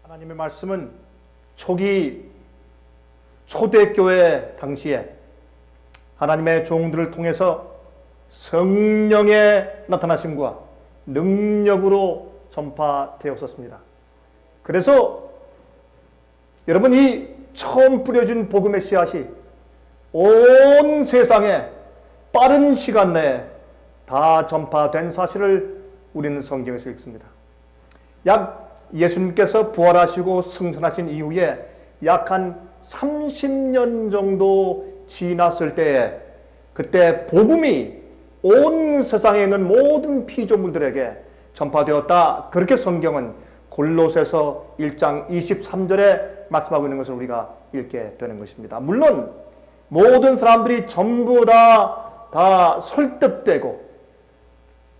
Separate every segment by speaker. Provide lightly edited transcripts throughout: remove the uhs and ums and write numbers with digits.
Speaker 1: 하나님의 말씀은 초기 초대교회 당시에 하나님의 종들을 통해서 성령의 나타나심과 능력으로 전파되었었습니다. 그래서 여러분, 이 처음 뿌려진 복음의 씨앗이 온 세상에 빠른 시간 내에 다 전파된 사실을 우리는 성경에서 읽습니다. 예수님께서 부활하시고 승천하신 이후에 약 한 30년 정도 지났을 때에 그때 복음이 온 세상에 있는 모든 피조물들에게 전파되었다. 그렇게 성경은 골로새서 1장 23절에 말씀하고 있는 것을 우리가 읽게 되는 것입니다. 물론 모든 사람들이 전부 다 설득되고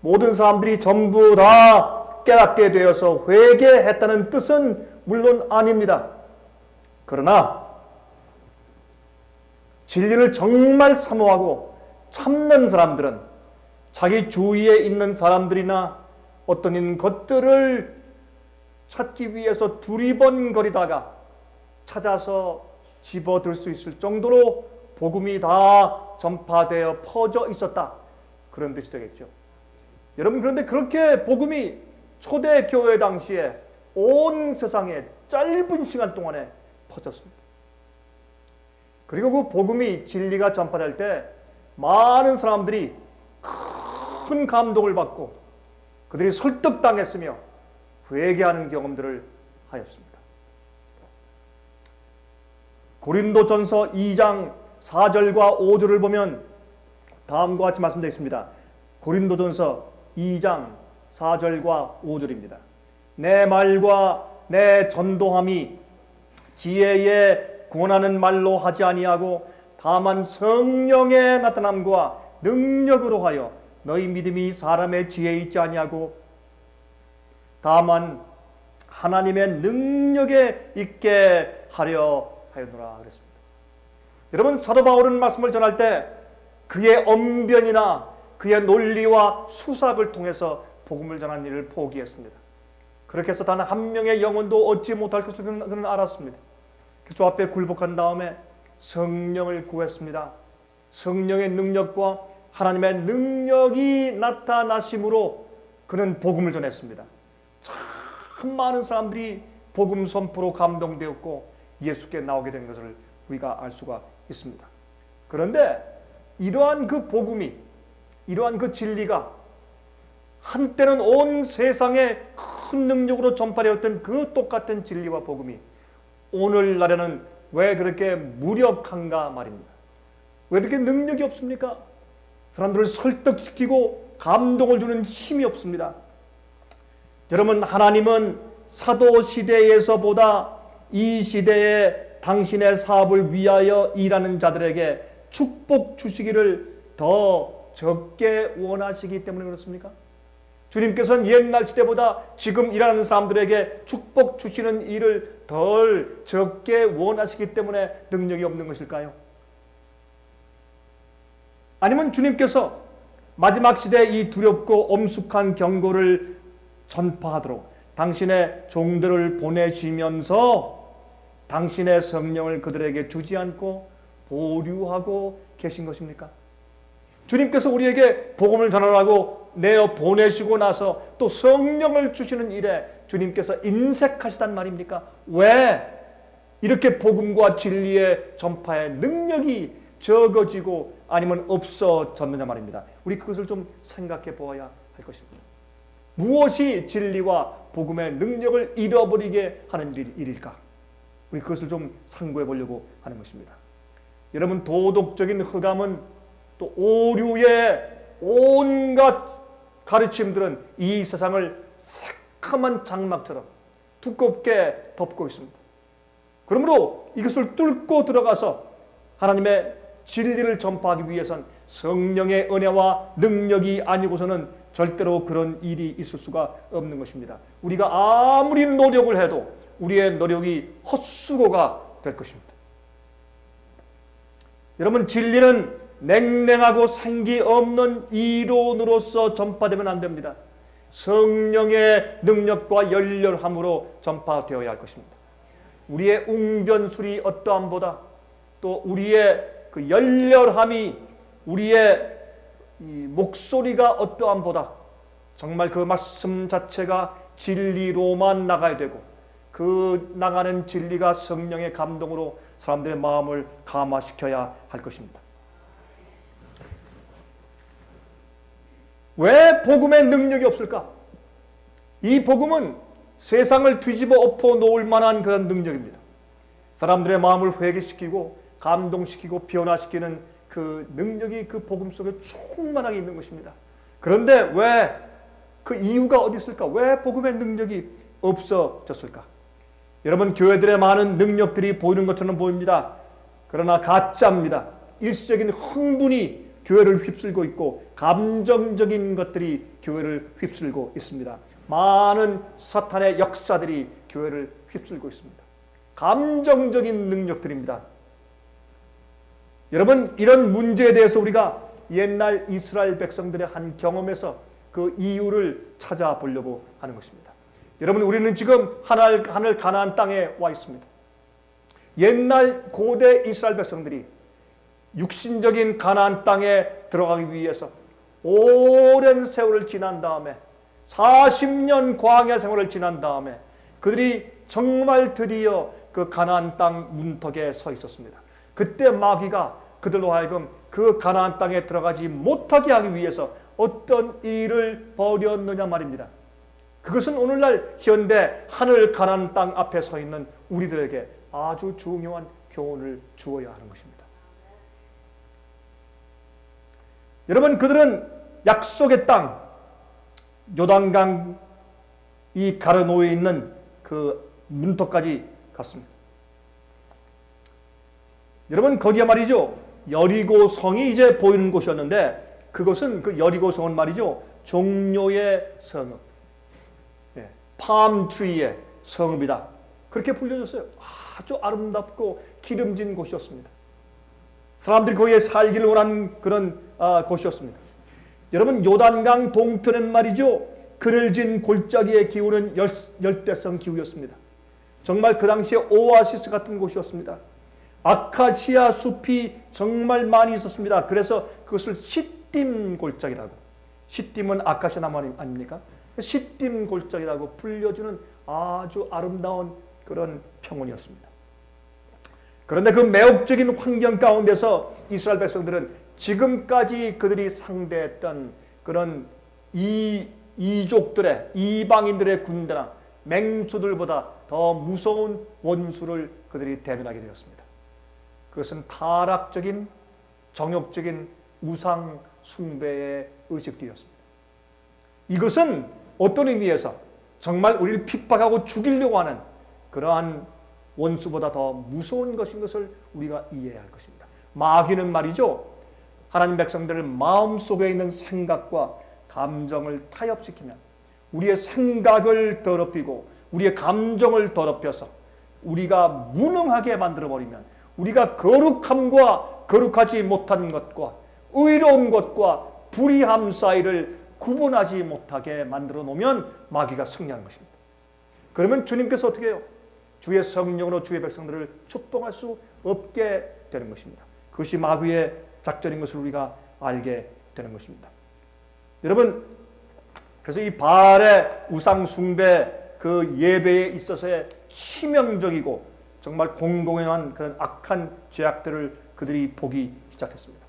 Speaker 1: 모든 사람들이 전부 다 깨닫게 되어서 회개했다는 뜻은 물론 아닙니다. 그러나 진리를 정말 사모하고 참는 사람들은 자기 주위에 있는 사람들이나 어떤 것들을 찾기 위해서 두리번거리다가 찾아서 집어들 수 있을 정도로 복음이 다 전파되어 퍼져 있었다. 그런 뜻이 되겠죠. 여러분, 그런데 그렇게 복음이 초대교회 당시에 온 세상에 짧은 시간 동안에 퍼졌습니다. 그리고 그 복음이 진리가 전파될 때 많은 사람들이 큰 감동을 받고 그들이 설득당했으며 회개하는 경험들을 하였습니다. 고린도전서 2장 4절과 5절을 보면 다음과 같이 말씀되어 있습니다. 고린도전서 2장 4절과 5절입니다. 내 말과 내 전도함이 지혜에 권하는 말로 하지 아니하고 다만 성령의 나타남과 능력으로 하여 너희 믿음이 사람의 지혜에 있지 아니하고 다만 하나님의 능력에 있게 하려 하였노라 그랬습니다. 여러분, 사도 바울은 말씀을 전할 때 그의 언변이나 그의 논리와 수사를 통해서 복음을 전하는 일을 포기했습니다. 그렇게 해서 단 한 명의 영혼도 얻지 못할 것을 그는 알았습니다. 주 앞에 굴복한 다음에 성령을 구했습니다. 성령의 능력과 하나님의 능력이 나타나심으로 그는 복음을 전했습니다. 참 많은 사람들이 복음 선포로 감동되었고 예수께 나오게 된 것을 우리가 알 수가 있습니다. 그런데 이러한 그 복음이, 이러한 그 진리가 한때는 온 세상에 큰 능력으로 전파되었던 그 똑같은 진리와 복음이 오늘날에는 왜 그렇게 무력한가 말입니다. 왜 이렇게 능력이 없습니까? 사람들을 설득시키고 감동을 주는 힘이 없습니다. 여러분, 하나님은 사도 시대에서보다 이 시대에 당신의 사업을 위하여 일하는 자들에게 축복 주시기를 더 적게 원하시기 때문에 그렇습니까? 주님께서는 옛날 시대보다 지금 일하는 사람들에게 축복 주시는 일을 덜 적게 원하시기 때문에 능력이 없는 것일까요? 아니면 주님께서 마지막 시대에 이 두렵고 엄숙한 경고를 전파하도록 당신의 종들을 보내시면서 당신의 성령을 그들에게 주지 않고 보류하고 계신 것입니까? 주님께서 우리에게 복음을 전하라고 내어 보내시고 나서 또 성령을 주시는 일에 주님께서 인색하시단 말입니까? 왜 이렇게 복음과 진리의 전파의 능력이 적어지고 아니면 없어졌느냐 말입니다. 우리 그것을 좀 생각해 보아야 할 것입니다. 무엇이 진리와 복음의 능력을 잃어버리게 하는 일일까? 우리 그것을 좀 상고해 보려고 하는 것입니다. 여러분, 도덕적인 흑암은 또 오류의 온갖 가르침들은 이 세상을 새카만 장막처럼 두껍게 덮고 있습니다. 그러므로 이것을 뚫고 들어가서 하나님의 진리를 전파하기 위해선 성령의 은혜와 능력이 아니고서는 절대로 그런 일이 있을 수가 없는 것입니다. 우리가 아무리 노력을 해도 우리의 노력이 헛수고가 될 것입니다. 여러분, 진리는 냉랭하고 생기 없는 이론으로서 전파되면 안 됩니다. 성령의 능력과 열렬함으로 전파되어야 할 것입니다. 우리의 웅변술이 어떠함보다 또 우리의 그 열렬함이 우리의 이 목소리가 어떠함보다 정말 그 말씀 자체가 진리로만 나가야 되고 그 나가는 진리가 성령의 감동으로 사람들의 마음을 감화시켜야 할 것입니다. 왜 복음의 능력이 없을까? 이 복음은 세상을 뒤집어 엎어 놓을 만한 그런 능력입니다. 사람들의 마음을 회개시키고 감동시키고 변화시키는 그 능력이 그 복음 속에 충만하게 있는 것입니다. 그런데 왜 그 이유가 어디 있을까? 왜 복음의 능력이 없어졌을까? 여러분, 교회들의 많은 능력들이 보이는 것처럼 보입니다. 그러나 가짜입니다. 일시적인 흥분이 교회를 휩쓸고 있고 감정적인 것들이 교회를 휩쓸고 있습니다. 많은 사탄의 역사들이 교회를 휩쓸고 있습니다. 감정적인 능력들입니다. 여러분, 이런 문제에 대해서 우리가 옛날 이스라엘 백성들의 한 경험에서 그 이유를 찾아보려고 하는 것입니다. 여러분, 우리는 지금 하늘 가나안 땅에 와 있습니다. 옛날 고대 이스라엘 백성들이 육신적인 가나안 땅에 들어가기 위해서 오랜 세월을 지난 다음에 40년 광야 생활을 지난 다음에 그들이 정말 드디어 그 가나안 땅 문턱에 서 있었습니다. 그때 마귀가 그들로 하여금 그 가나안 땅에 들어가지 못하게 하기 위해서 어떤 일을 벌였느냐 말입니다. 그것은 오늘날 현대 하늘 가나안 땅 앞에 서 있는 우리들에게 아주 중요한 교훈을 주어야 하는 것입니다. 여러분, 그들은 약속의 땅, 요단강 이 가르노에 있는 그 문턱까지 갔습니다. 여러분, 거기에 말이죠, 여리고 성이 이제 보이는 곳이었는데 그것은 그 여리고 성은 말이죠, 종려의 성읍, 팜트리의 성읍이다. 그렇게 불려졌어요. 아주 아름답고 기름진 곳이었습니다. 사람들이 거기에 살기를 원하는 그런 곳이었습니다. 여러분, 요단강 동편은 말이죠, 그늘진 골짜기의 기후는 열대성 기후였습니다. 정말 그 당시에 오아시스 같은 곳이었습니다. 아카시아 숲이 정말 많이 있었습니다. 그래서 그것을 시딤 골짜기라고, 시딤은 아카시아 나무 아닙니까? 시딤 골짜기라고 불려주는 아주 아름다운 그런 평원이었습니다. 그런데 그 매혹적인 환경 가운데서 이스라엘 백성들은 지금까지 그들이 상대했던 그런 이족들의, 이방인들의 군대나 맹수들보다 더 무서운 원수를 그들이 대면하게 되었습니다. 그것은 타락적인 정욕적인 우상 숭배의 의식들이었습니다. 이것은 어떤 의미에서 정말 우리를 핍박하고 죽이려고 하는 그러한 원수보다 더 무서운 것인 것을 우리가 이해해야 할 것입니다. 마귀는 말이죠, 하나님 백성들을 마음속에 있는 생각과 감정을 타협시키면 우리의 생각을 더럽히고 우리의 감정을 더럽혀서 우리가 무능하게 만들어버리면 우리가 거룩함과 거룩하지 못한 것과 의로운 것과 불의함 사이를 구분하지 못하게 만들어 놓으면 마귀가 승리하는 것입니다. 그러면 주님께서 어떻게 해요? 주의 성령으로 주의 백성들을 축복할 수 없게 되는 것입니다. 그것이 마귀의 작전인 것을 우리가 알게 되는 것입니다. 여러분, 그래서 이 바알의 우상 숭배 그 예배에 있어서의 치명적이고 정말 공공연한 그런 악한 죄악들을 그들이 보기 시작했습니다.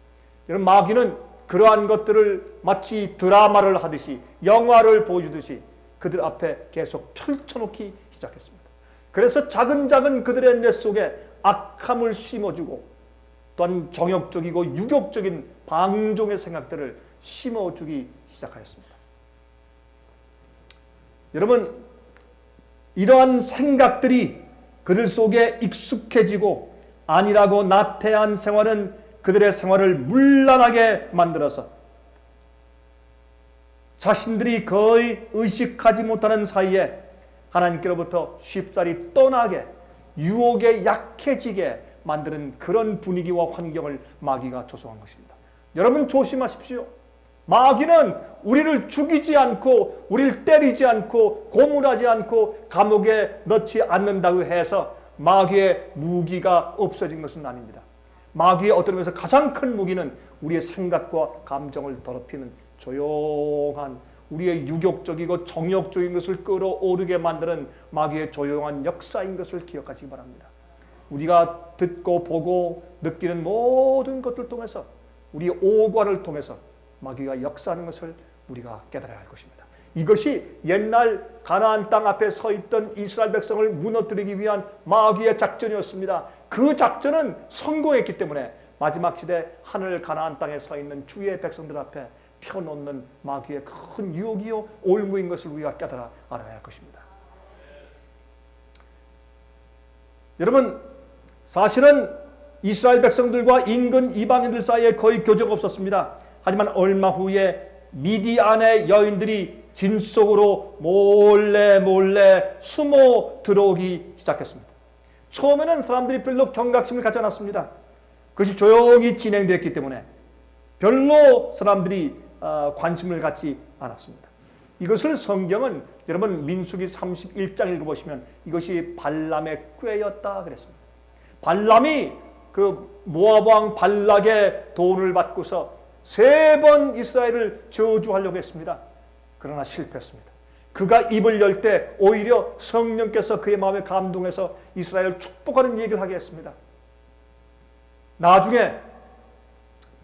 Speaker 1: 여러분, 마귀는 그러한 것들을 마치 드라마를 하듯이 영화를 보여주듯이 그들 앞에 계속 펼쳐놓기 시작했습니다. 그래서 차근차근 그들의 뇌 속에 악함을 심어주고 또한 정욕적이고 유욕적인 방종의 생각들을 심어주기 시작하였습니다. 여러분, 이러한 생각들이 그들 속에 익숙해지고 안일하고 나태한 생활은 그들의 생활을 문란하게 만들어서 자신들이 거의 의식하지 못하는 사이에 하나님께로부터 쉽사리 떠나게 유혹에 약해지게 만드는 그런 분위기와 환경을 마귀가 조성한 것입니다. 여러분, 조심하십시오. 마귀는 우리를 죽이지 않고 우리를 때리지 않고 고문하지 않고 감옥에 넣지 않는다고 해서 마귀의 무기가 없어진 것은 아닙니다. 마귀의 어떤 면에서 가장 큰 무기는 우리의 생각과 감정을 더럽히는 조용한, 우리의 유격적이고 정욕적인 것을 끌어오르게 만드는 마귀의 조용한 역사인 것을 기억하시기 바랍니다. 우리가 듣고 보고 느끼는 모든 것들 통해서, 우리의 오관을 통해서 마귀가 역사하는 것을 우리가 깨달아야 할 것입니다. 이것이 옛날 가나안 땅 앞에 서 있던 이스라엘 백성을 무너뜨리기 위한 마귀의 작전이었습니다. 그 작전은 성공했기 때문에 마지막 시대 하늘 가나안 땅에 서 있는 주의 백성들 앞에 펴놓는 마귀의 큰 유혹이요 올무인 것을 우리가 깨달아 알아야 할 것입니다. 여러분, 사실은 이스라엘 백성들과 인근 이방인들 사이에 거의 교제가 없었습니다. 하지만 얼마 후에 미디안의 여인들이 진 속으로 몰래 숨어 들어오기 시작했습니다. 처음에는 사람들이 별로 경각심을 갖지 않았습니다. 그것이 조용히 진행되었기 때문에 별로 사람들이 관심을 갖지 않았습니다. 이것을 성경은 여러분 민수기 31장 읽어보시면 이것이 발람의 꾀였다 그랬습니다. 발람이 그 모압 왕 발락의 돈을 받고서 3번 이스라엘을 저주하려고 했습니다. 그러나 실패했습니다. 그가 입을 열 때 오히려 성령께서 그의 마음에 감동해서 이스라엘을 축복하는 얘기를 하게 했습니다. 나중에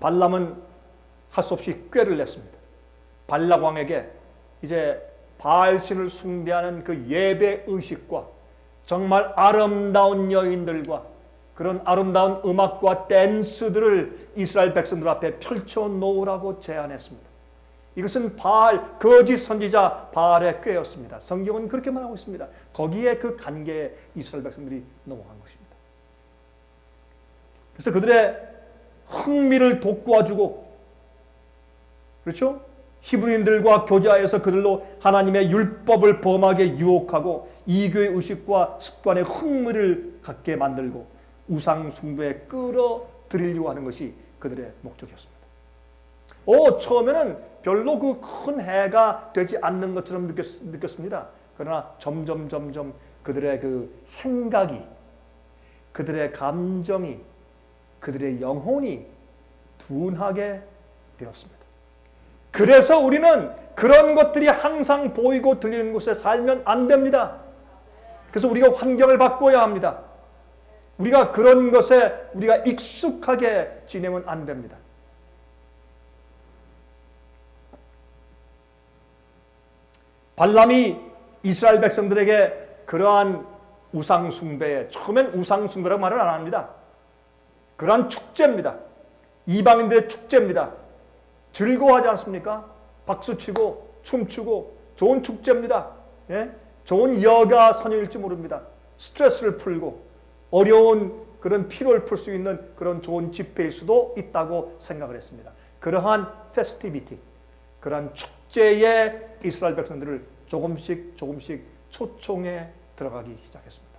Speaker 1: 발람은 할 수 없이 꾀를 냈습니다. 발락 왕에게 이제 바알신을 숭배하는 그 예배 의식과 정말 아름다운 여인들과 그런 아름다운 음악과 댄스들을 이스라엘 백성들 앞에 펼쳐놓으라고 제안했습니다. 이것은 바알, 거짓 선지자 바알의 꾀였습니다. 성경은 그렇게 말하고 있습니다. 거기에 그 관계에 이스라엘 백성들이 넘어간 것입니다. 그래서 그들의 흥미를 돋구어주고, 그렇죠? 히브리인들과 교제하여서 그들로 하나님의 율법을 범하게 유혹하고 이교의 의식과 습관에 흥미를 갖게 만들고 우상 숭배에 끌어들이려고 하는 것이 그들의 목적이었습니다. 처음에는 별로 그 큰 해가 되지 않는 것처럼 느꼈습니다. 그러나 점점 그들의 그 생각이, 그들의 감정이, 그들의 영혼이 둔하게 되었습니다. 그래서 우리는 그런 것들이 항상 보이고 들리는 곳에 살면 안 됩니다. 그래서 우리가 환경을 바꿔야 합니다. 우리가 그런 것에 우리가 익숙하게 지내면 안 됩니다. 발람이 이스라엘 백성들에게 그러한 우상 숭배에, 처음엔 우상 숭배라고 말을 안 합니다. 그러한 축제입니다. 이방인들의 축제입니다. 즐거워하지 않습니까? 박수치고 춤추고 좋은 축제입니다. 예? 좋은 여가 선영일지 모릅니다. 스트레스를 풀고 어려운 그런 피로를 풀 수 있는 그런 좋은 집회일 수도 있다고 생각을 했습니다. 그러한 페스티비티, 그러한 축제에 이스라엘 백성들을 조금씩 초청해 들어가기 시작했습니다.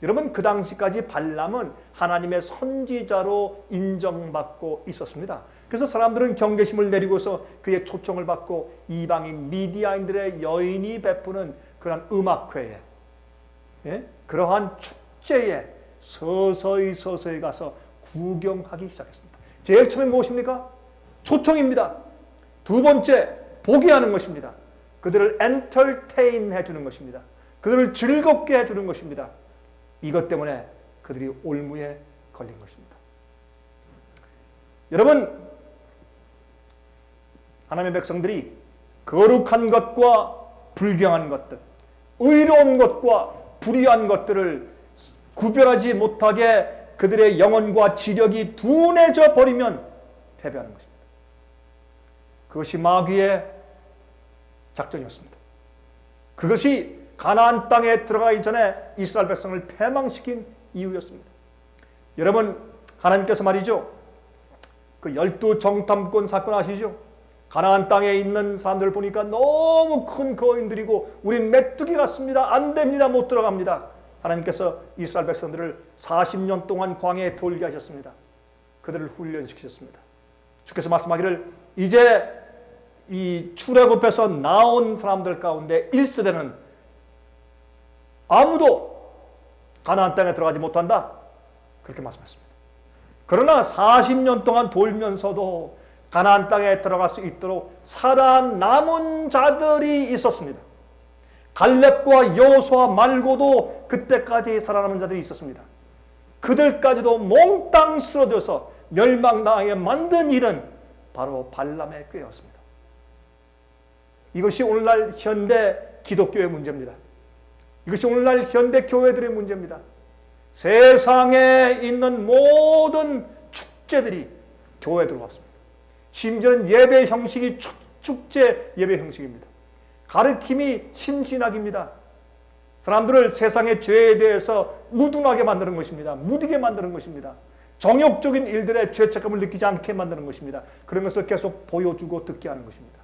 Speaker 1: 여러분, 그 당시까지 발람은 하나님의 선지자로 인정받고 있었습니다. 그래서 사람들은 경계심을 내리고서 그의 초청을 받고 이방인 미디아인들의 여인이 베푸는 그러한 음악회에, 예? 그러한 축제에 서서히 가서 구경하기 시작했습니다. 제일 처음에 무엇입니까? 초청입니다. 두 번째, 보게 하는 것입니다. 그들을 엔터테인 해주는 것입니다. 그들을 즐겁게 해주는 것입니다. 이것 때문에 그들이 올무에 걸린 것입니다. 여러분, 하나님의 백성들이 거룩한 것과 불경한 것들, 의로운 것과 불의한 것들을 구별하지 못하게 그들의 영혼과 지력이 둔해져 버리면 패배하는 것입니다. 그것이 마귀의 작전이었습니다. 그것이 가나안 땅에 들어가기 전에 이스라엘 백성을 패망시킨 이유였습니다. 여러분, 하나님께서 말이죠, 그 12 정탐꾼 사건 아시죠? 가나안 땅에 있는 사람들을 보니까 너무 큰 거인들이고 우린 메뚜기 같습니다. 안 됩니다. 못 들어갑니다. 하나님께서 이스라엘 백성들을 40년 동안 광야에 돌게 하셨습니다. 그들을 훈련시키셨습니다. 주께서 말씀하기를 이제 이 출애굽에서 나온 사람들 가운데 1세대는 아무도 가나안 땅에 들어가지 못한다. 그렇게 말씀했습니다. 그러나 40년 동안 돌면서도 가나안 땅에 들어갈 수 있도록 살아남은 자들이 있었습니다. 갈렙과 여호수아 말고도 그때까지 살아남은 자들이 있었습니다. 그들까지도 몽땅 쓰러져서 멸망당하게 만든 일은 바로 발람의 꾀였습니다. 이것이 오늘날 현대 기독교의 문제입니다. 이것이 오늘날 현대 교회들의 문제입니다. 세상에 있는 모든 축제들이 교회에 들어왔습니다. 심지어는 예배 형식이 축제 예배 형식입니다. 가르침이 신신학입니다. 사람들을 세상의 죄에 대해서 무둔하게 만드는 것입니다. 무디게 만드는 것입니다. 정욕적인 일들의 죄책감을 느끼지 않게 만드는 것입니다. 그런 것을 계속 보여주고 듣게 하는 것입니다.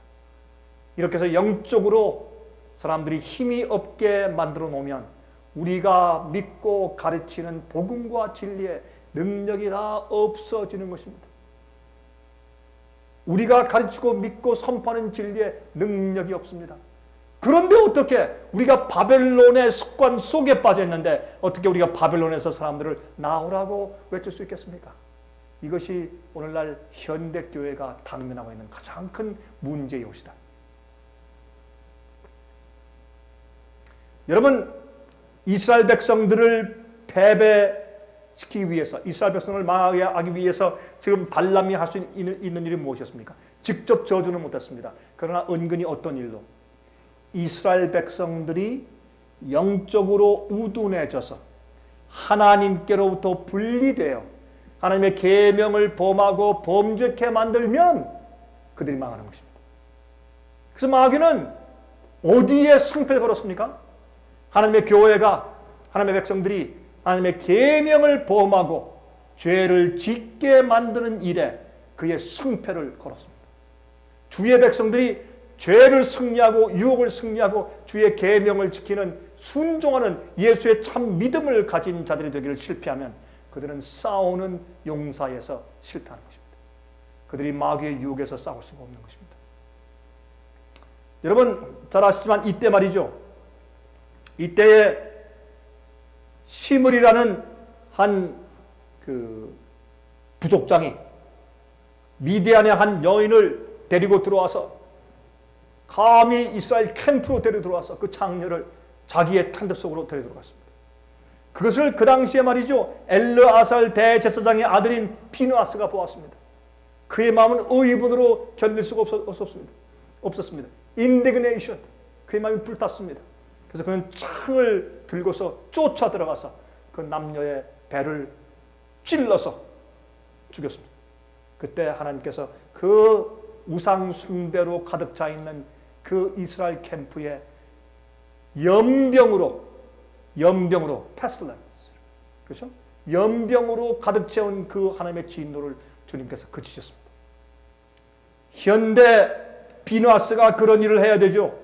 Speaker 1: 이렇게 해서 영적으로 사람들이 힘이 없게 만들어 놓으면 우리가 믿고 가르치는 복음과 진리의 능력이 다 없어지는 것입니다. 우리가 가르치고 믿고 선포하는 진리의 능력이 없습니다. 그런데 어떻게 우리가 바벨론의 습관 속에 빠져 있는데 어떻게 우리가 바벨론에서 사람들을 나오라고 외칠 수 있겠습니까? 이것이 오늘날 현대교회가 당면하고 있는 가장 큰 문제이옵시다. 여러분, 이스라엘 백성들을 패배시키기 위해서, 이스라엘 백성을 망하게 하기 위해서 지금 발람이 할 수 있는 일이 무엇이었습니까? 직접 저주는 못했습니다. 그러나 은근히 어떤 일로? 이스라엘 백성들이 영적으로 우둔해져서 하나님께로부터 분리되어 하나님의 계명을 범하고 범죄케 만들면 그들이 망하는 것입니다. 그래서 마귀는 어디에 승패를 걸었습니까? 하나님의 교회가, 하나님의 백성들이 하나님의 계명을 범하고 죄를 짓게 만드는 일에 그의 승패를 걸었습니다. 주의 백성들이 죄를 승리하고 유혹을 승리하고 주의 계명을 지키는 순종하는 예수의 참 믿음을 가진 자들이 되기를 실패하면 그들은 싸우는 용사에서 실패하는 것입니다. 그들이 마귀의 유혹에서 싸울 수가 없는 것입니다. 여러분 잘 아시지만 이때 말이죠. 이때에 시므리라는 한 부족장이 미디안의 한 여인을 데리고 들어와서 감히 이스라엘 캠프로 데리고 들어와서 그 장녀를 자기의 탄답 속으로 데리고 들어갔습니다. 그것을 그 당시에 말이죠. 엘르아살 대제사장의 아들인 비느하스가 보았습니다. 그의 마음은 의분으로 견딜 수가 없었습니다. 인디그네이션, 그의 마음이 불탔습니다. 그래서 그는 창을 들고서 쫓아 들어가서 그 남녀의 배를 찔러서 죽였습니다. 그때 하나님께서 그 우상 숭배로 가득 차 있는 그 이스라엘 캠프에 연병으로 pestilence, 그렇죠? 연병으로 가득 채운 그 하나님의 진노를 주님께서 그치셨습니다. 현대 비느하스가 그런 일을 해야 되죠.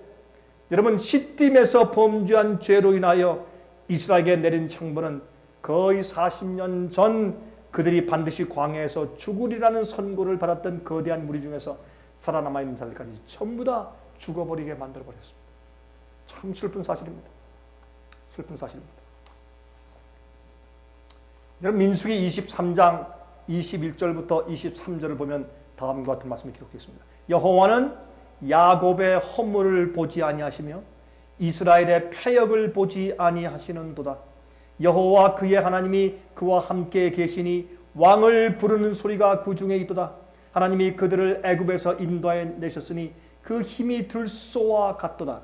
Speaker 1: 여러분, 시딤에서 범죄한 죄로 인하여 이스라엘에게 내린 형벌은 거의 40년 전 그들이 반드시 광야에서 죽으리라는 선고를 받았던 거대한 무리 중에서 살아남아있는 자들까지 전부 다 죽어버리게 만들어버렸습니다. 참 슬픈 사실입니다. 슬픈 사실입니다. 여러분, 민수기 23장 21절부터 23절을 보면 다음과 같은 말씀이 기록되어 있습니다. 여호와는 야곱의 허물을 보지 아니하시며 이스라엘의 패역을 보지 아니하시는도다. 여호와 그의 하나님이 그와 함께 계시니 왕을 부르는 소리가 그 중에 있도다. 하나님이 그들을 애굽에서 인도하여 내셨으니 그 힘이 들소와 같도다.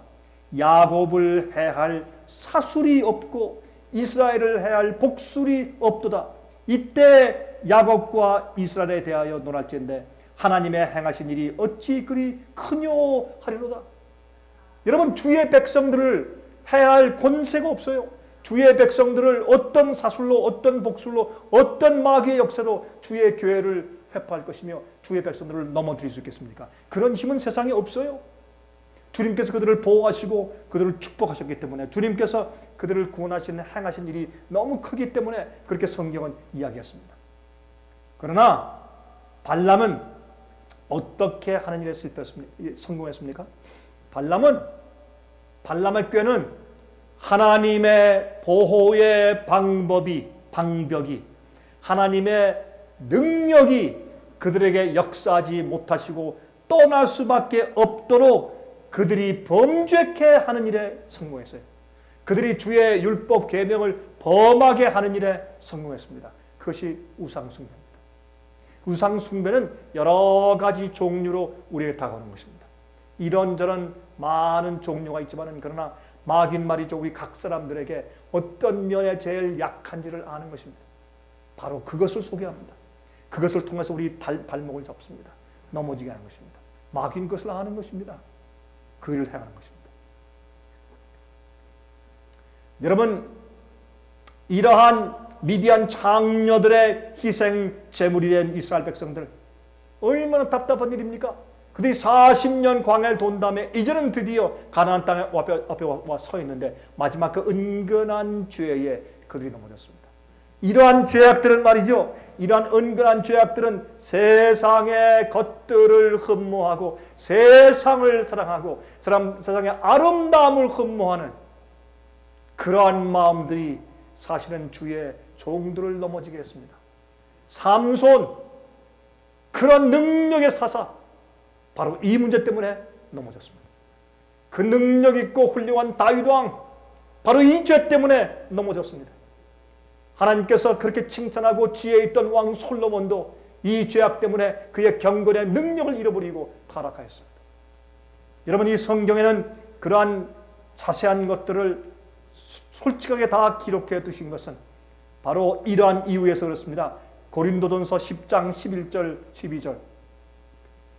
Speaker 1: 야곱을 해할 사술이 없고 이스라엘을 해할 복술이 없도다. 이때 야곱과 이스라엘에 대하여 논할지인데 하나님의 행하신 일이 어찌 그리 크뇨 하리로다. 여러분, 주의 백성들을 해할 권세가 없어요. 주의 백성들을 어떤 사술로, 어떤 복술로, 어떤 마귀의 역사로 주의 교회를 회파할 것이며 주의 백성들을 넘어뜨릴 수 있겠습니까? 그런 힘은 세상에 없어요. 주님께서 그들을 보호하시고 그들을 축복하셨기 때문에, 주님께서 그들을 구원하시는 행하신 일이 너무 크기 때문에 그렇게 성경은 이야기했습니다. 그러나 발람은 어떻게 하는 일에 성공했습니까? 발람의 꾀는 하나님의 보호의 방벽이 하나님의 능력이 그들에게 역사하지 못하시고 떠날 수밖에 없도록 그들이 범죄케 하는 일에 성공했어요. 그들이 주의 율법 계명을 범하게 하는 일에 성공했습니다. 그것이 우상숭배입니다. 우상숭배는 여러 가지 종류로 우리에게 다가오는 것입니다. 이런저런 많은 종류가 있지만 그러나 마귀는 말이죠. 우리 각 사람들에게 어떤 면에 제일 약한지를 아는 것입니다. 바로 그것을 소개합니다. 그것을 통해서 우리 발목을 잡습니다. 넘어지게 하는 것입니다. 마귀는 그것을 아는 것입니다. 그 일을 행하는 것입니다. 여러분, 이러한 미디안 장녀들의 희생 제물이 된 이스라엘 백성들 얼마나 답답한 일입니까? 그들이 40년 광야를 돈 다음에 이제는 드디어 가나안 땅에 앞에 와 서 있는데 마지막 그 은근한 죄에 그들이 넘어졌습니다. 이러한 죄악들은 말이죠. 이러한 은근한 죄악들은 세상의 것들을 흠모하고 세상을 사랑하고 세상의 아름다움을 흠모하는 그러한 마음들이 사실은 주의 종들을 넘어지게 했습니다. 삼손, 그런 능력의 사사, 바로 이 문제 때문에 넘어졌습니다. 그 능력 있고 훌륭한 다윗 왕, 바로 이 죄 때문에 넘어졌습니다. 하나님께서 그렇게 칭찬하고 지혜 있던 왕 솔로몬도 이 죄악 때문에 그의 경건의 능력을 잃어버리고 타락하였습니다. 여러분, 이 성경에는 그러한 자세한 것들을 솔직하게 다 기록해 두신 것은 바로 이러한 이유에서 그렇습니다. 고린도전서 10장 11절 12절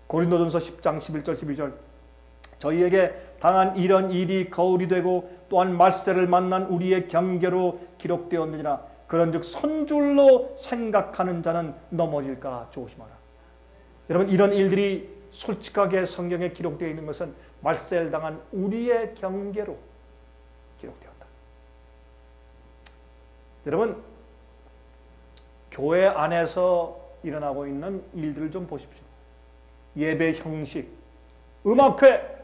Speaker 1: 고린도전서 10장 11절 12절 저희에게 당한 이런 일이 거울이 되고 또한 말세를 만난 우리의 경계로 기록되었느니라. 그런즉 선줄로 생각하는 자는 넘어질까 조심하라. 여러분, 이런 일들이 솔직하게 성경에 기록되어 있는 것은 말세를 당한 우리의 경계로 기록되었다. 여러분, 교회 안에서 일어나고 있는 일들을 좀 보십시오. 예배 형식, 음악회,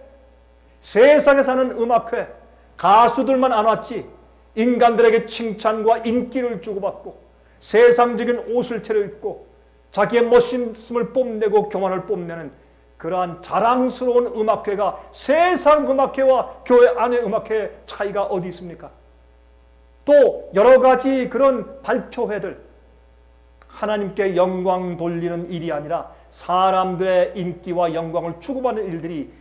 Speaker 1: 세상에 사는 음악회, 가수들만 안 왔지 인간들에게 칭찬과 인기를 주고받고 세상적인 옷을 차려입고 자기의 멋있음을 뽐내고 교만을 뽐내는 그러한 자랑스러운 음악회가 세상 음악회와 교회 안의 음악회의 차이가 어디 있습니까? 또 여러 가지 그런 발표회들, 하나님께 영광 돌리는 일이 아니라 사람들의 인기와 영광을 추구받는 일들이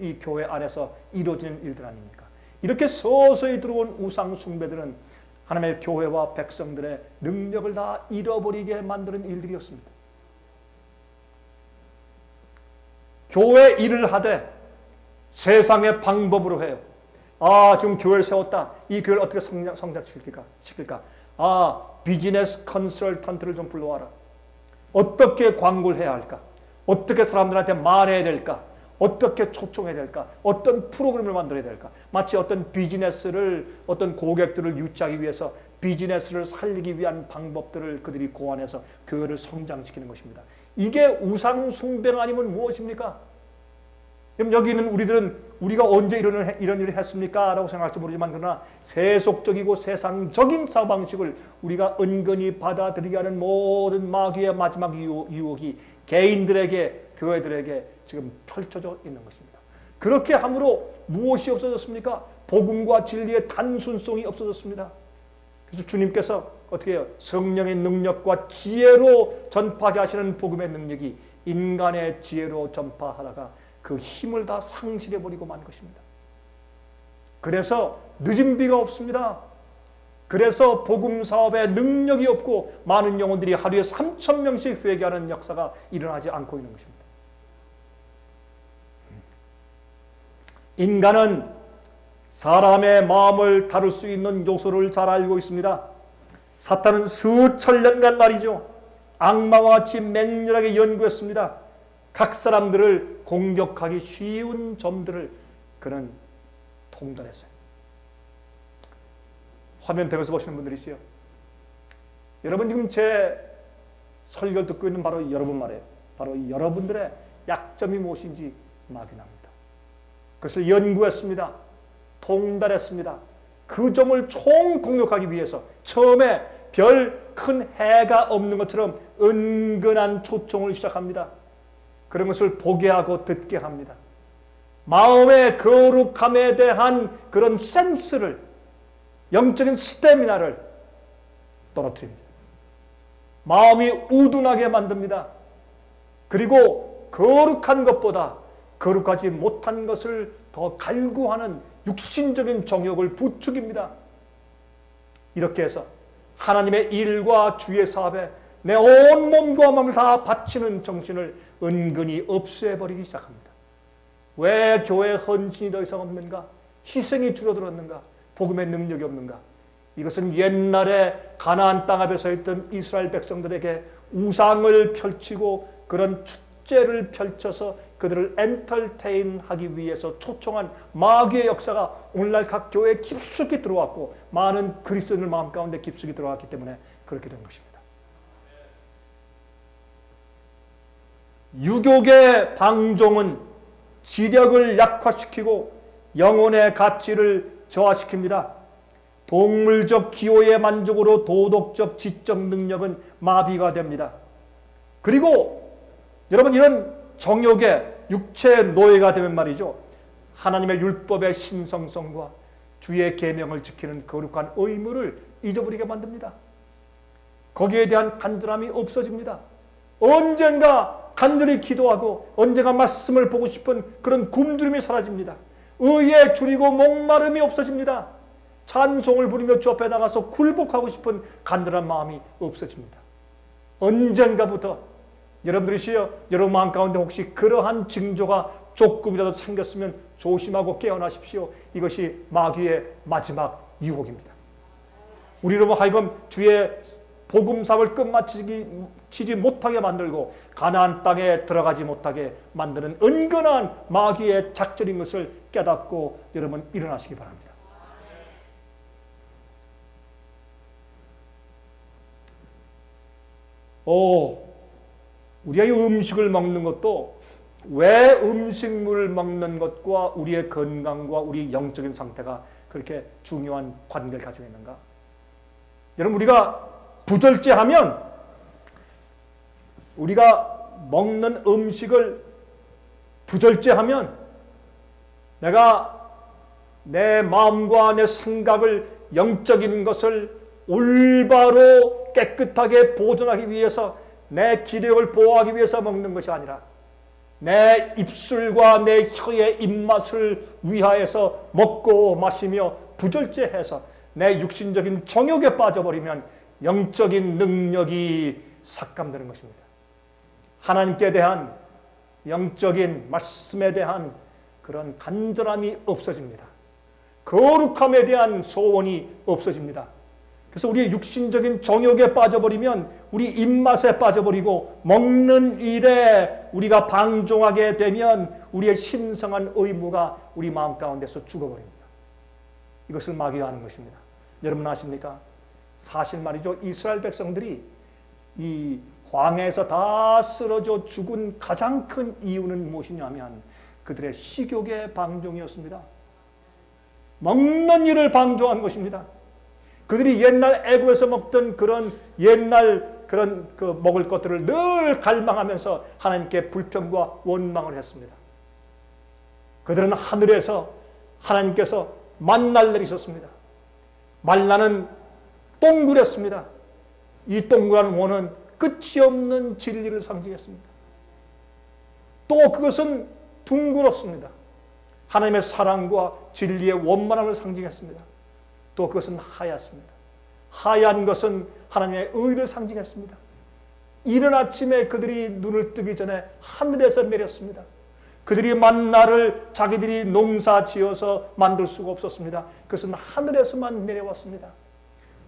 Speaker 1: 이 교회 안에서 이루어지는 일들 아닙니까? 이렇게 서서히 들어온 우상 숭배들은 하나님의 교회와 백성들의 능력을 다 잃어버리게 만드는 일들이었습니다. 교회 일을 하되 세상의 방법으로 해요. 지금 교회를 세웠다. 이 교회를 어떻게 성장시킬까? 비즈니스 컨설턴트를 좀 불러와라. 어떻게 광고를 해야 할까? 어떻게 사람들한테 말해야 될까? 어떻게 초청해야 될까? 어떤 프로그램을 만들어야 될까? 마치 어떤 비즈니스를, 어떤 고객들을 유치하기 위해서 비즈니스를 살리기 위한 방법들을 그들이 고안해서 교회를 성장시키는 것입니다. 이게 우상 숭배가 아니면 무엇입니까? 그럼 여기 있는 우리가 언제 이런 일을 했습니까? 라고 생각할지 모르지만 그러나 세속적이고 세상적인 사고방식을 우리가 은근히 받아들이게 하는 모든 마귀의 마지막 유혹이 개인들에게, 교회들에게 지금 펼쳐져 있는 것입니다. 그렇게 함으로 무엇이 없어졌습니까? 복음과 진리의 단순성이 없어졌습니다. 그래서 주님께서 어떻게 해요? 성령의 능력과 지혜로 전파하게 하시는 복음의 능력이 인간의 지혜로 전파하다가 그 힘을 다 상실해버리고 만 것입니다. 그래서 늦은 비가 없습니다. 그래서 복음 사업에 능력이 없고 많은 영혼들이 하루에 3,000명씩 회개하는 역사가 일어나지 않고 있는 것입니다. 인간은 사람의 마음을 다룰 수 있는 요소를 잘 알고 있습니다. 사탄은 수천 년간 말이죠. 악마와 같이 맹렬하게 연구했습니다. 각 사람들을 공격하기 쉬운 점들을 그는 통달했어요. 화면 대에서 보시는 분들이시요. 여러분 지금 제 설교를 듣고 있는 바로 여러분 말이에요. 바로 여러분들의 약점이 무엇인지 막연합니다. 그것을 연구했습니다. 통달했습니다. 그 점을 총공격하기 위해서 처음에 별 큰 해가 없는 것처럼 은근한 초청을 시작합니다. 그런 것을 보게 하고 듣게 합니다. 마음의 거룩함에 대한 그런 센스를, 영적인 스태미나를 떨어뜨립니다. 마음이 우둔하게 만듭니다. 그리고 거룩한 것보다 거룩하지 못한 것을 더 갈구하는 육신적인 정욕을 부추깁니다. 이렇게 해서 하나님의 일과 주의 사업에 내 온 몸과 마음을 다 바치는 정신을 은근히 없애버리기 시작합니다. 왜 교회 헌신이 더 이상 없는가? 희생이 줄어들었는가? 복음의 능력이 없는가? 이것은 옛날에 가나안 땅 앞에 서 있던 이스라엘 백성들에게 우상을 펼치고 그런 축제를 펼쳐서 그들을 엔터테인하기 위해서 초청한 마귀의 역사가 오늘날 각 교회에 깊숙이 들어왔고 많은 그리스도인들 마음 가운데 깊숙이 들어왔기 때문에 그렇게 된 것입니다. 유욕의 방종은 지력을 약화시키고 영혼의 가치를 저하시킵니다. 동물적 기호의 만족으로 도덕적 지적 능력은 마비가 됩니다. 그리고 여러분, 이런 정욕의 육체의 노예가 되면 말이죠, 하나님의 율법의 신성성과 주의 계명을 지키는 거룩한 의무를 잊어버리게 만듭니다. 거기에 대한 간절함이 없어집니다. 언젠가 간절히 기도하고 언젠가 말씀을 보고 싶은 그런 굶주림이 사라집니다. 의에 줄이고 목마름이 없어집니다. 찬송을 부르며 주 앞에 나가서 굴복하고 싶은 간절한 마음이 없어집니다. 언젠가부터 여러분들이시여, 여러분 마음 가운데 혹시 그러한 징조가 조금이라도 생겼으면 조심하고 깨어나십시오. 이것이 마귀의 마지막 유혹입니다. 우리로 하여금 주의 복음 사업을 끝마치지 못하게 만들고 가나안 땅에 들어가지 못하게 만드는 은근한 마귀의 작전인 것을 깨닫고 여러분 일어나시기 바랍니다. 우리가 이 음식을 먹는 것도 왜 음식물을 먹는 것과 우리의 건강과 우리 영적인 상태가 그렇게 중요한 관계를 가지고 있는가? 여러분, 우리가 부절제하면 우리가 먹는 음식을 부절제하면 내가 내 마음과 내 생각을, 영적인 것을 올바로 깨끗하게 보존하기 위해서 내 기력을 보호하기 위해서 먹는 것이 아니라 내 입술과 내 혀의 입맛을 위하여서 먹고 마시며 부절제해서 내 육신적인 정욕에 빠져버리면 영적인 능력이 삭감되는 것입니다. 하나님께 대한 영적인 말씀에 대한 그런 간절함이 없어집니다. 거룩함에 대한 소원이 없어집니다. 그래서 우리의 육신적인 정욕에 빠져버리면 우리 입맛에 빠져버리고 먹는 일에 우리가 방종하게 되면 우리의 신성한 의무가 우리 마음 가운데서 죽어버립니다. 이것을 마귀가 하는 것입니다. 여러분 아십니까? 사실 말이죠, 이스라엘 백성들이 이 광야에서 다 쓰러져 죽은 가장 큰 이유는 무엇이냐면 그들의 식욕의 방종이었습니다. 먹는 일을 방종한 것입니다. 그들이 옛날 애굽에서 먹던 그런 옛날 그런 먹을 것들을 늘 갈망하면서 하나님께 불평과 원망을 했습니다. 그들은 하늘에서 하나님께서 만나를 내리셨습니다. 만나는 동그랬습니다. 이 동그란 원은 끝이 없는 진리를 상징했습니다. 또 그것은 둥그렇습니다. 하나님의 사랑과 진리의 원만함을 상징했습니다. 또 그것은 하얗습니다. 하얀 것은 하나님의 의를 상징했습니다. 이른 아침에 그들이 눈을 뜨기 전에 하늘에서 내렸습니다. 그들이 만나를 자기들이 농사 지어서 만들 수가 없었습니다. 그것은 하늘에서만 내려왔습니다.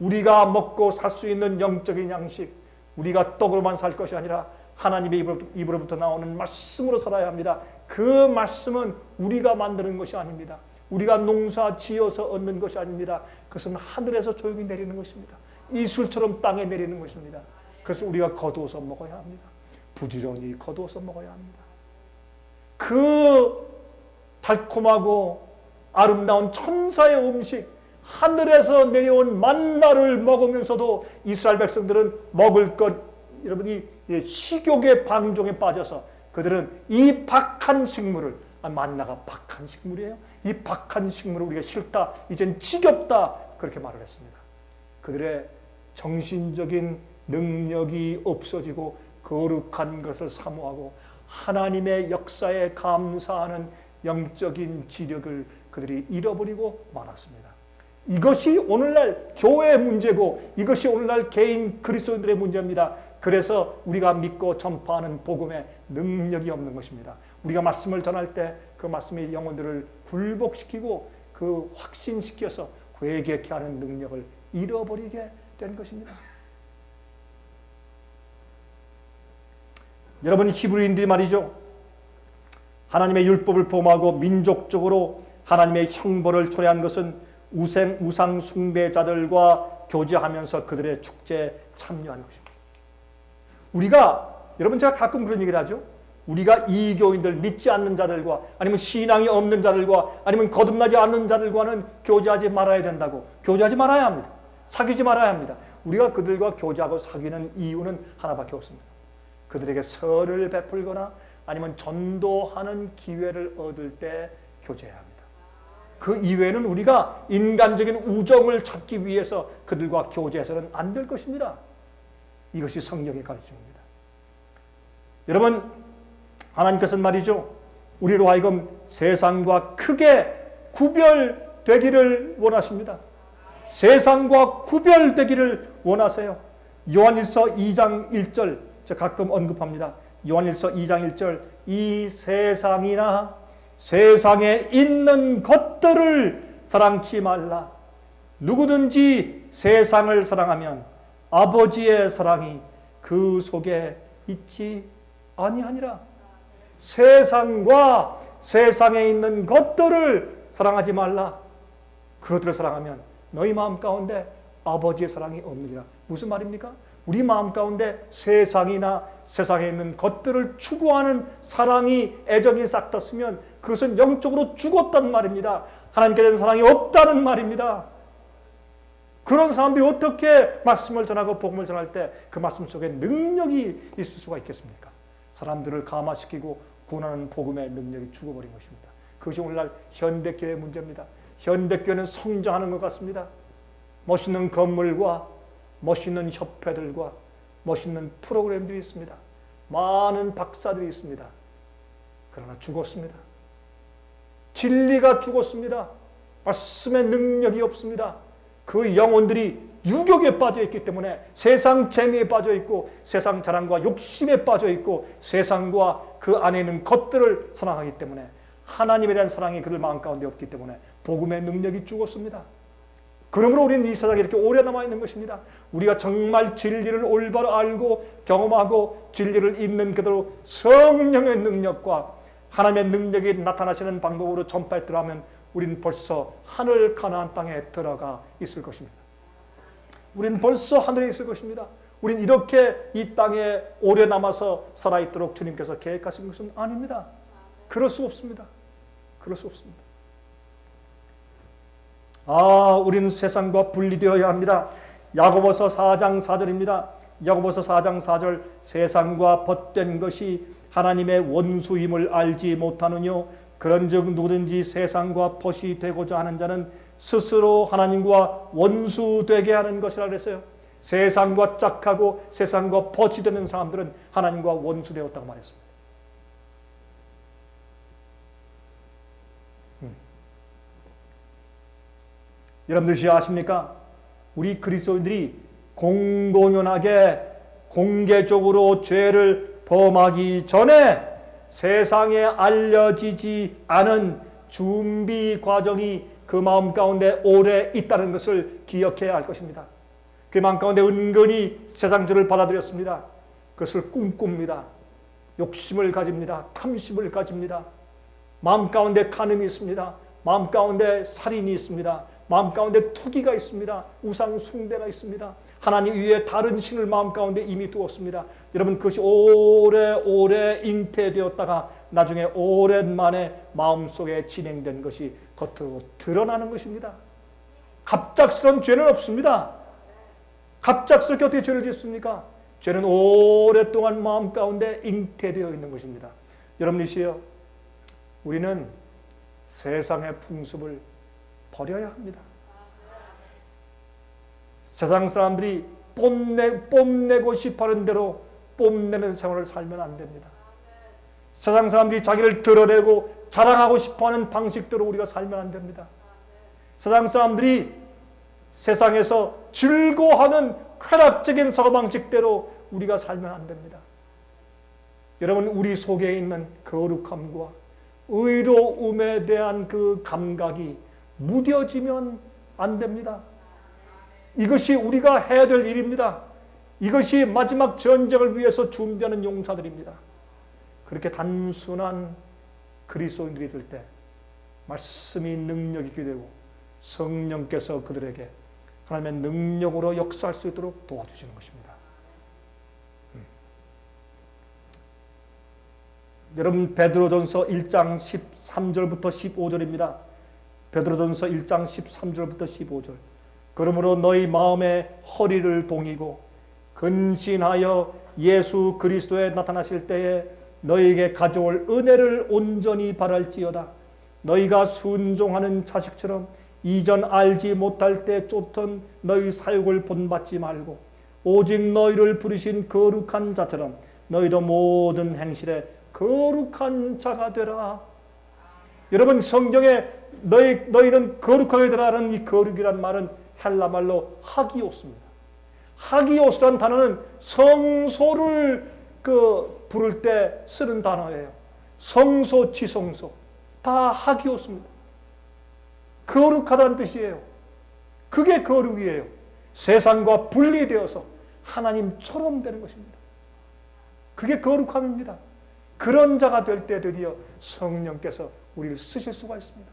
Speaker 1: 우리가 먹고 살 수 있는 영적인 양식, 우리가 떡으로만 살 것이 아니라 하나님의 입으로부터 나오는 말씀으로 살아야 합니다. 그 말씀은 우리가 만드는 것이 아닙니다. 우리가 농사 지어서 얻는 것이 아닙니다. 그것은 하늘에서 조용히 내리는 것입니다. 이슬처럼 땅에 내리는 것입니다. 그래서 우리가 거두어서 먹어야 합니다. 부지런히 거두어서 먹어야 합니다. 그 달콤하고 아름다운 천사의 음식, 하늘에서 내려온 만나를 먹으면서도 이스라엘 백성들은 먹을 것, 여러분이 식욕의 방종에 빠져서 그들은 이 박한 식물을, 만나가 박한 식물이에요. 이 박한 식물을 우리가 싫다, 이젠 지겹다, 그렇게 말을 했습니다. 그들의 정신적인 능력이 없어지고 거룩한 것을 사모하고 하나님의 역사에 감사하는 영적인 지력을 그들이 잃어버리고 말았습니다. 이것이 오늘날 교회의 문제고 이것이 오늘날 개인 그리스도인들의 문제입니다. 그래서 우리가 믿고 전파하는 복음에 능력이 없는 것입니다. 우리가 말씀을 전할 때 그 말씀의 영혼들을 굴복시키고 그 확신시켜서 회개케 하는 능력을 잃어버리게 된 것입니다. 여러분, 히브리인들이 말이죠, 하나님의 율법을 범하고 민족적으로 하나님의 형벌을 초래한 것은 우상 숭배자들과 교제하면서 그들의 축제에 참여한 것입니다. 우리가, 여러분, 제가 가끔 그런 얘기를 하죠. 우리가 이교인들, 믿지 않는 자들과 아니면 신앙이 없는 자들과 아니면 거듭나지 않는 자들과는 교제하지 말아야 된다고. 교제하지 말아야 합니다. 사귀지 말아야 합니다. 우리가 그들과 교제하고 사귀는 이유는 하나밖에 없습니다. 그들에게 선을 베풀거나 아니면 전도하는 기회를 얻을 때 교제해야 합니다. 그 이외에는 우리가 인간적인 우정을 찾기 위해서 그들과 교제해서는 안 될 것입니다. 이것이 성경의 가르침입니다. 여러분, 하나님께서는 말이죠, 우리로 하여금 세상과 크게 구별되기를 원하십니다. 세상과 구별되기를 원하세요. 요한일서 2장 1절, 제가 가끔 언급합니다. 요한일서 2장 1절, 이 세상이나 세상에 있는 것들을 사랑치 말라. 누구든지 세상을 사랑하면 아버지의 사랑이 그 속에 있지 아니하니라. 세상과 세상에 있는 것들을 사랑하지 말라. 그것들을 사랑하면 너희 마음 가운데 아버지의 사랑이 없느니라. 무슨 말입니까? 우리 마음 가운데 세상이나 세상에 있는 것들을 추구하는 사랑이, 애정이 싹 떴으면 그것은 영적으로 죽었단 말입니다. 하나님께 대한 사랑이 없다는 말입니다. 그런 사람들이 어떻게 말씀을 전하고 복음을 전할 때 그 말씀 속에 능력이 있을 수가 있겠습니까? 사람들을 감화시키고 구원하는 복음의 능력이 죽어버린 것입니다. 그것이 오늘날 현대교회의 문제입니다. 현대교회는 성장하는 것 같습니다. 멋있는 건물과 멋있는 협회들과 멋있는 프로그램들이 있습니다. 많은 박사들이 있습니다. 그러나 죽었습니다. 진리가 죽었습니다. 말씀의 능력이 없습니다. 그 영혼들이 유욕에 빠져 있기 때문에 세상 재미에 빠져 있고 세상 자랑과 욕심에 빠져 있고 세상과 그 안에 있는 것들을 사랑하기 때문에 하나님에 대한 사랑이 그들 마음 가운데 없기 때문에 복음의 능력이 죽었습니다. 그러므로 우리는 이 세상에 이렇게 오래 남아있는 것입니다. 우리가 정말 진리를 올바로 알고 경험하고 진리를 있는 그대로 성령의 능력과 하나님의 능력이 나타나시는 방법으로 전파했더라 하면 우리는 벌써 하늘 가나안 땅에 들어가 있을 것입니다. 우리는 벌써 하늘에 있을 것입니다. 우리는 이렇게 이 땅에 오래 남아서 살아있도록 주님께서 계획하신 것은 아닙니다. 그럴 수 없습니다. 그럴 수 없습니다. 우리는 세상과 분리되어야 합니다. 야고보서 4장 4절입니다. 야고보서 4장 4절, 세상과 벗된 것이 하나님의 원수임을 알지 못하느뇨. 그런즉 누구든지 세상과 벗이 되고자 하는 자는 스스로 하나님과 원수되게 하는 것이라 그랬어요. 세상과 짝하고 세상과 벗이 되는 사람들은 하나님과 원수되었다고 말했습니다. 여러분들이 아십니까? 우리 그리스도인들이 공공연하게 공개적으로 죄를 범하기 전에 세상에 알려지지 않은 준비 과정이 그 마음 가운데 오래 있다는 것을 기억해야 할 것입니다. 그 마음 가운데 은근히 세상주를 받아들였습니다. 그것을 꿈꿉니다. 욕심을 가집니다. 탐심을 가집니다. 마음 가운데 간음이 있습니다. 마음 가운데 살인이 있습니다. 마음 가운데 투기가 있습니다. 우상 숭배가 있습니다. 하나님 위에 다른 신을 마음 가운데 이미 두었습니다. 여러분, 그것이 오래오래 잉태되었다가 나중에 오랜만에 마음속에 진행된 것이 겉으로 드러나는 것입니다. 갑작스러운 죄는 없습니다. 갑작스럽게 어떻게 죄를 짓습니까? 죄는 오랫동안 마음 가운데 잉태되어 있는 것입니다. 여러분이시여, 우리는 세상의 풍습을 버려야 합니다. 세상 사람들이 뽐내고 싶어하는 대로 뽐내는 생활을 살면 안 됩니다. 세상 사람들이 자기를 드러내고 자랑하고 싶어하는 방식대로 우리가 살면 안 됩니다. 세상 사람들이 세상에서 즐거워하는 쾌락적인 사고방식대로 우리가 살면 안 됩니다. 여러분, 우리 속에 있는 거룩함과 의로움에 대한 그 감각이 무뎌지면 안 됩니다. 이것이 우리가 해야 될 일입니다. 이것이 마지막 전쟁을 위해서 준비하는 용사들입니다. 그렇게 단순한 그리스도인들이 될 때 말씀이 능력이 있게 되고 성령께서 그들에게 하나님의 능력으로 역사할 수 있도록 도와주시는 것입니다. 여러분, 베드로전서 1장 13절부터 15절입니다. 베드로전서 1장 13절부터 15절. 그러므로 너희 마음의 허리를 동이고 근신하여 예수 그리스도에 나타나실 때에 너희에게 가져올 은혜를 온전히 바랄지어다. 너희가 순종하는 자식처럼 이전 알지 못할 때 쫓던 너희 사욕을 본받지 말고 오직 너희를 부르신 거룩한 자처럼 너희도 모든 행실에 거룩한 자가 되라. 여러분, 성경에 너희는 거룩하게 되라는 이 거룩이란 말은 헬라 말로 하기오스입니다. 하기오스란 단어는 성소를 부를 때 쓰는 단어예요. 성소, 지성소 다 하기오스입니다. 거룩하다는 뜻이에요. 그게 거룩이에요. 세상과 분리되어서 하나님처럼 되는 것입니다. 그게 거룩함입니다. 그런 자가 될 때 드디어 성령께서 우리를 쓰실 수가 있습니다.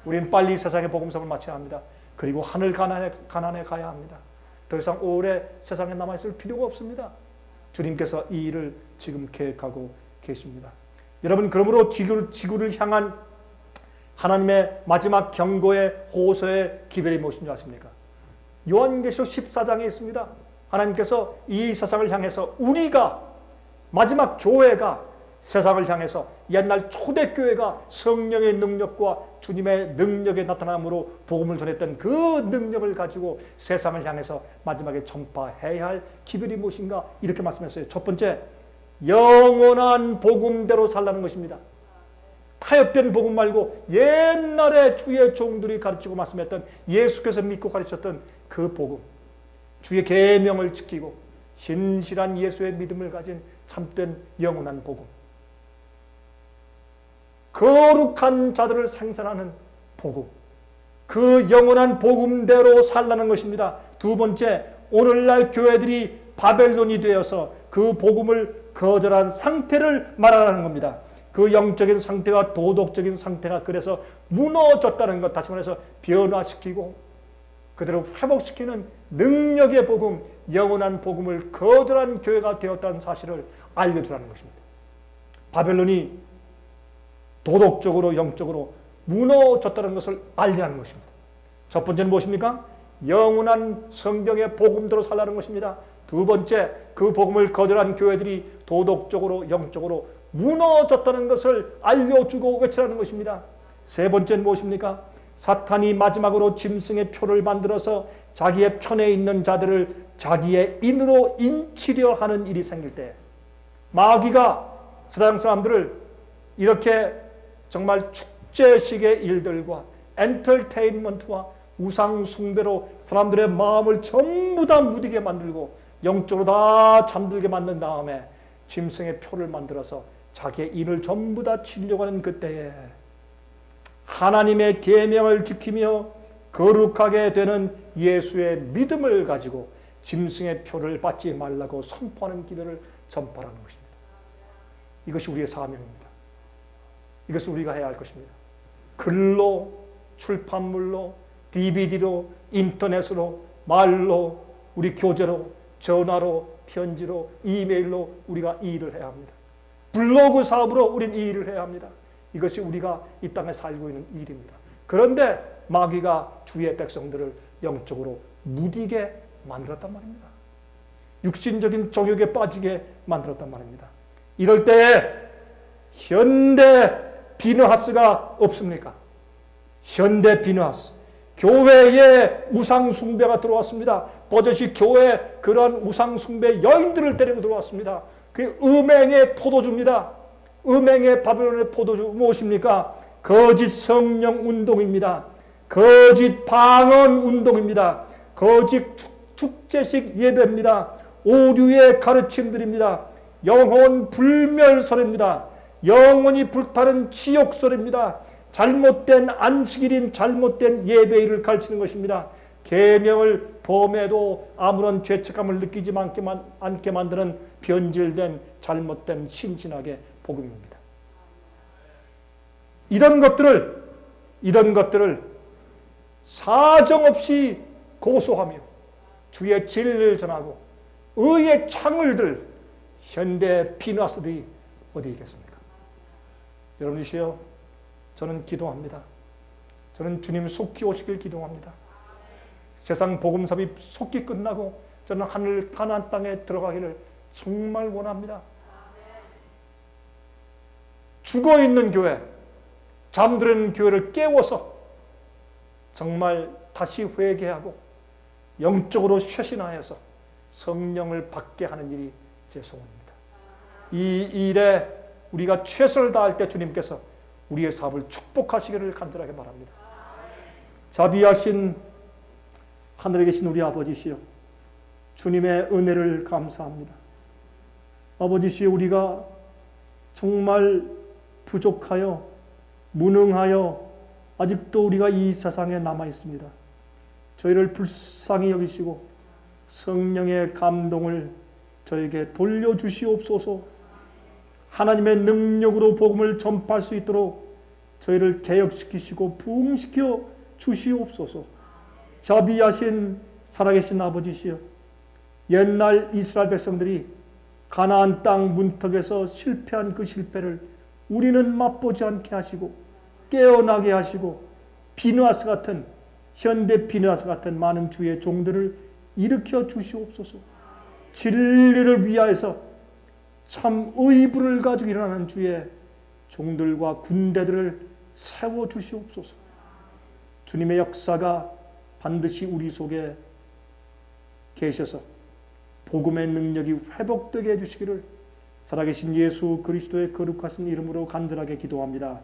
Speaker 1: 우리는 빨리 세상의 복음성을 마쳐야 합니다. 그리고 하늘 가난에 가야 합니다. 더 이상 오래 세상에 남아있을 필요가 없습니다. 주님께서 이 일을 지금 계획하고 계십니다. 여러분, 그러므로 지구를 향한 하나님의 마지막 경고의 호소의 기별이 무엇인지 아십니까? 요한계시록 14장에 있습니다. 하나님께서 이 세상을 향해서 우리가, 마지막 교회가 세상을 향해서 옛날 초대교회가 성령의 능력과 주님의 능력에 나타남으로 복음을 전했던 그 능력을 가지고 세상을 향해서 마지막에 전파해야 할 기별이 무엇인가 이렇게 말씀했어요. 첫 번째, 영원한 복음대로 살라는 것입니다. 타협된 복음 말고 옛날에 주의 종들이 가르치고 말씀했던, 예수께서 믿고 가르쳤던 그 복음, 주의 계명을 지키고 신실한 예수의 믿음을 가진 참된 영원한 복음, 거룩한 자들을 생산하는 복음, 그 영원한 복음대로 살라는 것입니다. 두 번째, 오늘날 교회들이 바벨론이 되어서 그 복음을 거절한 상태를 말하라는 겁니다. 그 영적인 상태와 도덕적인 상태가 그래서 무너졌다는 것, 다시 말해서 변화시키고 그대로 회복시키는 능력의 복음, 영원한 복음을 거절한 교회가 되었다는 사실을 알려주라는 것입니다. 바벨론이 도덕적으로 영적으로 무너졌다는 것을 알리라는 것입니다. 첫 번째는 무엇입니까? 영원한 성경의 복음대로 살라는 것입니다. 두 번째, 그 복음을 거절한 교회들이 도덕적으로 영적으로 무너졌다는 것을 알려주고 외치라는 것입니다. 세 번째는 무엇입니까? 사탄이 마지막으로 짐승의 표를 만들어서 자기의 편에 있는 자들을 자기의 인으로 인치려 하는 일이 생길 때, 마귀가 세상 사람들을 이렇게 정말 축제식의 일들과 엔터테인먼트와 우상 숭배로 사람들의 마음을 전부 다 무디게 만들고 영적으로 다 잠들게 만든 다음에 짐승의 표를 만들어서 자기의 인을 전부 다 치려고 하는 그때에 하나님의 계명을 지키며 거룩하게 되는 예수의 믿음을 가지고 짐승의 표를 받지 말라고 선포하는 기별을 전파하는 것입니다. 이것이 우리의 사명입니다. 이것을 우리가 해야 할 것입니다. 글로, 출판물로, DVD로, 인터넷으로, 말로, 우리 교재로, 전화로, 편지로, 이메일로 우리가 이 일을 해야 합니다. 블로그 사업으로 우린 이 일을 해야 합니다. 이것이 우리가 이 땅에 살고 있는 일입니다. 그런데 마귀가 주의 백성들을 영적으로 무디게 만들었단 말입니다. 육신적인 정욕에 빠지게 만들었단 말입니다. 이럴 때에 현대 비너하스가 없습니까? 현대 비너하스. 교회에 우상숭배가 들어왔습니다. 버젓이 교회에 그러한 우상숭배 여인들을 데리고 들어왔습니다. 그게 음행의 포도주입니다. 음행의 바벨론의 포도주 무엇입니까? 거짓 성령 운동입니다. 거짓 방언 운동입니다. 거짓 축제식 예배입니다. 오류의 가르침들입니다. 영혼 불멸설입니다. 영혼이 불타는 지옥설입니다. 잘못된 안식일인 잘못된 예배일을 가르치는 것입니다. 계명을 범해도 아무런 죄책감을 느끼지 않게 만드는 변질된 잘못된 신신학의 복음입니다. 이런 것들을 사정없이 고소하며 주의 진리를 전하고 의의 창을 들 현대 피너스들이 어디 있겠습니까? 여러분이시여, 저는 기도합니다. 저는 주님 속히 오시길 기도합니다. 세상 복음사업이 속히 끝나고 저는 하늘 가나안 땅에 들어가기를 정말 원합니다. 죽어있는 교회, 잠들은 교회를 깨워서 정말 다시 회개하고 영적으로 쇄신하여서 성령을 받게 하는 일이 제 소원입니다. 이 일에 우리가 최선을 다할 때 주님께서 우리의 사업을 축복하시기를 간절하게 바랍니다. 자비하신 하늘에 계신 우리 아버지시여, 주님의 은혜를 감사합니다. 아버지시여, 우리가 정말 부족하여 무능하여 아직도 우리가 이 세상에 남아 있습니다. 저희를 불쌍히 여기시고 성령의 감동을 저에게 돌려주시옵소서. 하나님의 능력으로 복음을 전파할 수 있도록 저희를 개혁시키시고 부흥시켜 주시옵소서. 자비하신 살아계신 아버지시여, 옛날 이스라엘 백성들이 가나안 땅 문턱에서 실패한 그 실패를 우리는 맛보지 않게 하시고 깨어나게 하시고 비느하스 같은, 현대 비느하스 같은 많은 주의 종들을 일으켜 주시옵소서. 진리를 위하여서 참 의불을 가지고 일어나는 주의 종들과 군대들을 세워 주시옵소서. 주님의 역사가 반드시 우리 속에 계셔서 복음의 능력이 회복되게 해주시기를 살아계신 예수 그리스도의 거룩하신 이름으로 간절하게 기도합니다.